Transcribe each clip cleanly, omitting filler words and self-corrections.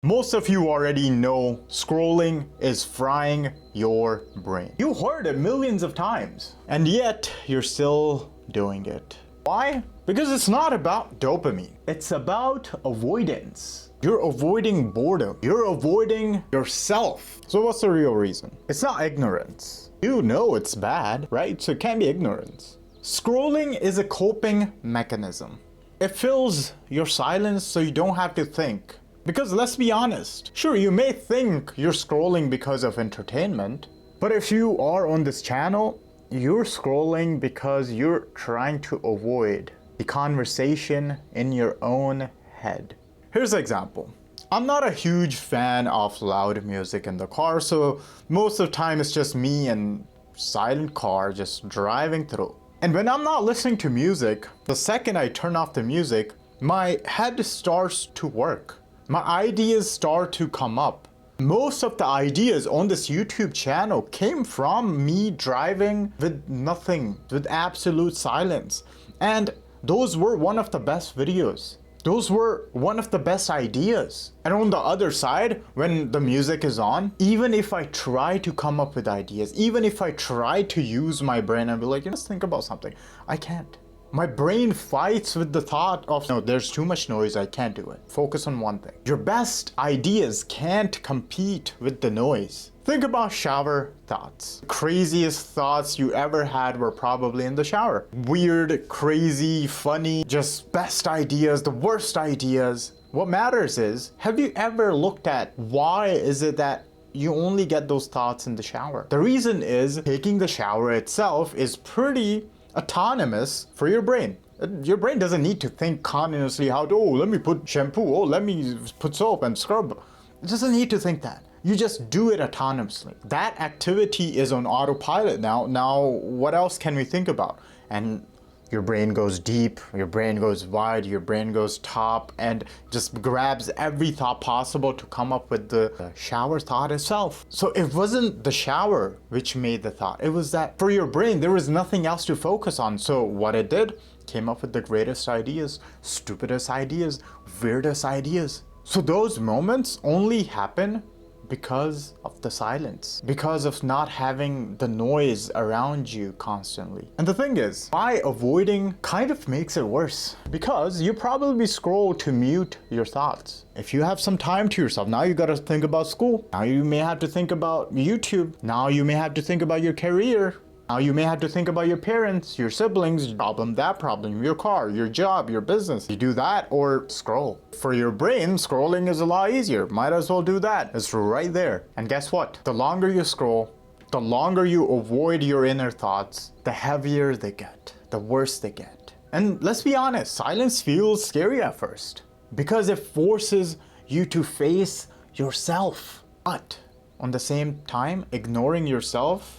Most of you already know scrolling is frying your brain. You heard it millions of times, and yet you're still doing it. Why? Because it's not about dopamine. It's about avoidance. You're avoiding boredom. You're avoiding yourself. So what's the real reason? It's not ignorance. You know it's bad, right? So it can't be ignorance. Scrolling is a coping mechanism. It fills your silence so you don't have to think. Because let's be honest, sure, you may think you're scrolling because of entertainment, but if you are on this channel, you're scrolling because you're trying to avoid the conversation in your own head. Here's an example. I'm not a huge fan of loud music in the car, so most of the time it's just me and silent car just driving through. And when I'm not listening to music, the second I turn off the music, my head starts to work. My ideas start to come up. Most of the ideas on this YouTube channel came from me driving with nothing, with absolute silence. And those were one of the best videos. Those were one of the best ideas. And on the other side, when the music is on, even if I try to come up with ideas, even if I try to use my brain and be like, let's think about something, I can't. My brain fights with the thought of, no, there's too much noise, I can't do it. Focus on one thing. Your best ideas can't compete with the noise. Think about shower thoughts. Craziest thoughts you ever had were probably in the shower. Weird, crazy, funny, just best ideas, the worst ideas. What matters is, have you ever looked at why is it that you only get those thoughts in the shower? The reason is taking the shower itself is pretty autonomous for your brain. Your brain doesn't need to think continuously how to, oh, let me put shampoo, oh, let me put soap and scrub. It doesn't need to think that. You just do it autonomously. That activity is on autopilot now. Now, what else can we think about? And your brain goes deep, your brain goes wide, your brain goes top, and just grabs every thought possible to come up with the shower thought itself. So it wasn't the shower which made the thought. It was that for your brain, there was nothing else to focus on. So what it did, came up with the greatest ideas, stupidest ideas, weirdest ideas. So those moments only happen because of the silence, because of not having the noise around you constantly. And the thing is, by avoiding kind of makes it worse, because you probably scroll to mute your thoughts. If you have some time to yourself, now you gotta think about school. Now you may have to think about YouTube. Now you may have to think about your career. Now you may have to think about your parents, your siblings, that problem, your car, your job, your business. You do that or scroll. For your brain, scrolling is a lot easier. Might as well do that. It's right there. And guess what? The longer you scroll, the longer you avoid your inner thoughts, the heavier they get, the worse they get. And let's be honest, silence feels scary at first because it forces you to face yourself. But on the same time, ignoring yourself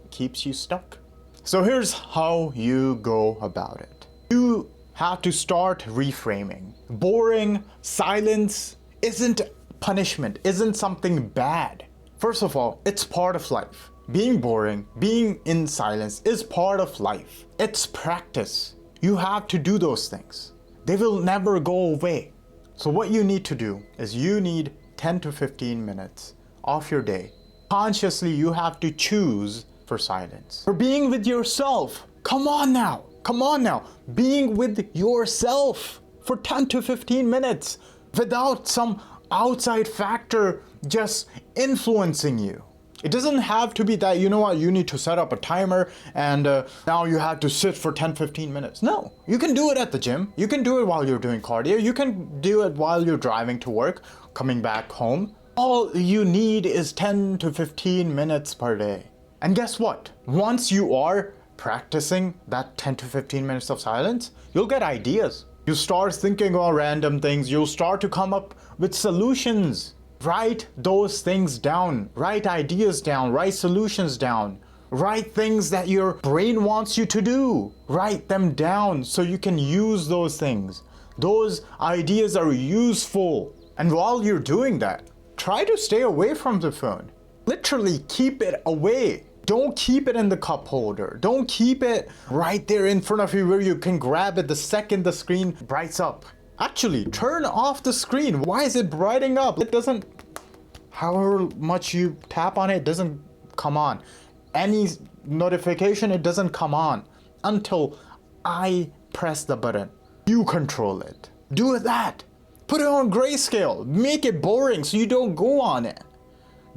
keeps you stuck. So here's how you go about it. You have to start reframing. Boring, silence isn't punishment, isn't something bad. First of all, it's part of life. Being boring, being in silence is part of life. It's practice. You have to do those things. They will never go away. So what you need to do is you need 10 to 15 minutes off your day. Consciously, you have to choose for silence. For being with yourself. Come on now. Come on now. Being with yourself for 10 to 15 minutes without some outside factor just influencing you. It doesn't have to be that, you know what, you need to set up a timer and now you have to sit for 10-15 minutes. No, you can do it at the gym. You can do it while you're doing cardio. You can do it while you're driving to work, coming back home. All you need is 10 to 15 minutes per day. And guess what? Once you are practicing that 10 to 15 minutes of silence, you'll get ideas. You start thinking about random things. You'll start to come up with solutions. Write those things down. Write ideas down. Write solutions down. Write things that your brain wants you to do. Write them down so you can use those things. Those ideas are useful. And while you're doing that, try to stay away from the phone. Literally keep it away. Don't keep it in the cup holder. Don't keep it right there in front of you where you can grab it the second the screen brights up. Actually, turn off the screen. Why is it brightening up? It doesn't, however much you tap on it, it doesn't come on. Any notification, it doesn't come on until I press the button. You control it. Do that. Put it on grayscale. Make it boring so you don't go on it.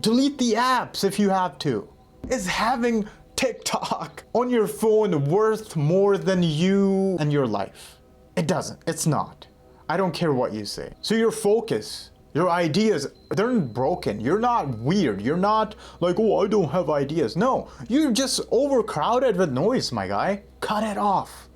Delete the apps if you have to. Is having TikTok on your phone worth more than you and your life? It doesn't. It's not. I don't care what you say. So your focus, your ideas, they're broken. You're not weird. You're not like, oh, I don't have ideas. No, you're just overcrowded with noise, my guy. Cut it off.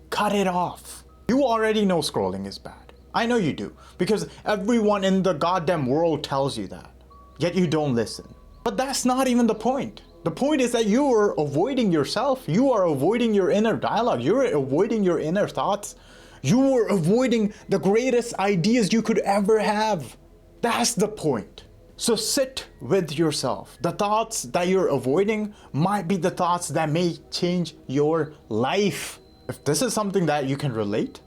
Cut it off. You already know scrolling is bad. I know you do, because everyone in the goddamn world tells you that. Yet you don't listen. But that's not even the point. The point is that you are avoiding yourself. You are avoiding your inner dialogue. You're avoiding your inner thoughts. You are avoiding the greatest ideas you could ever have. That's the point. So sit with yourself. The thoughts that you're avoiding might be the thoughts that may change your life. If this is something that you can relate,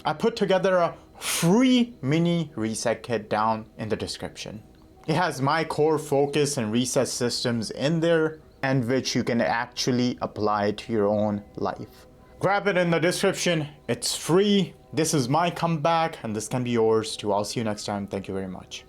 I put together a free mini reset kit down in the description. It has my core focus and reset systems in there, and which you can actually apply to your own life. Grab it in the description. It's free. This is my comeback, and this can be yours too. I'll see you next time. Thank you very much.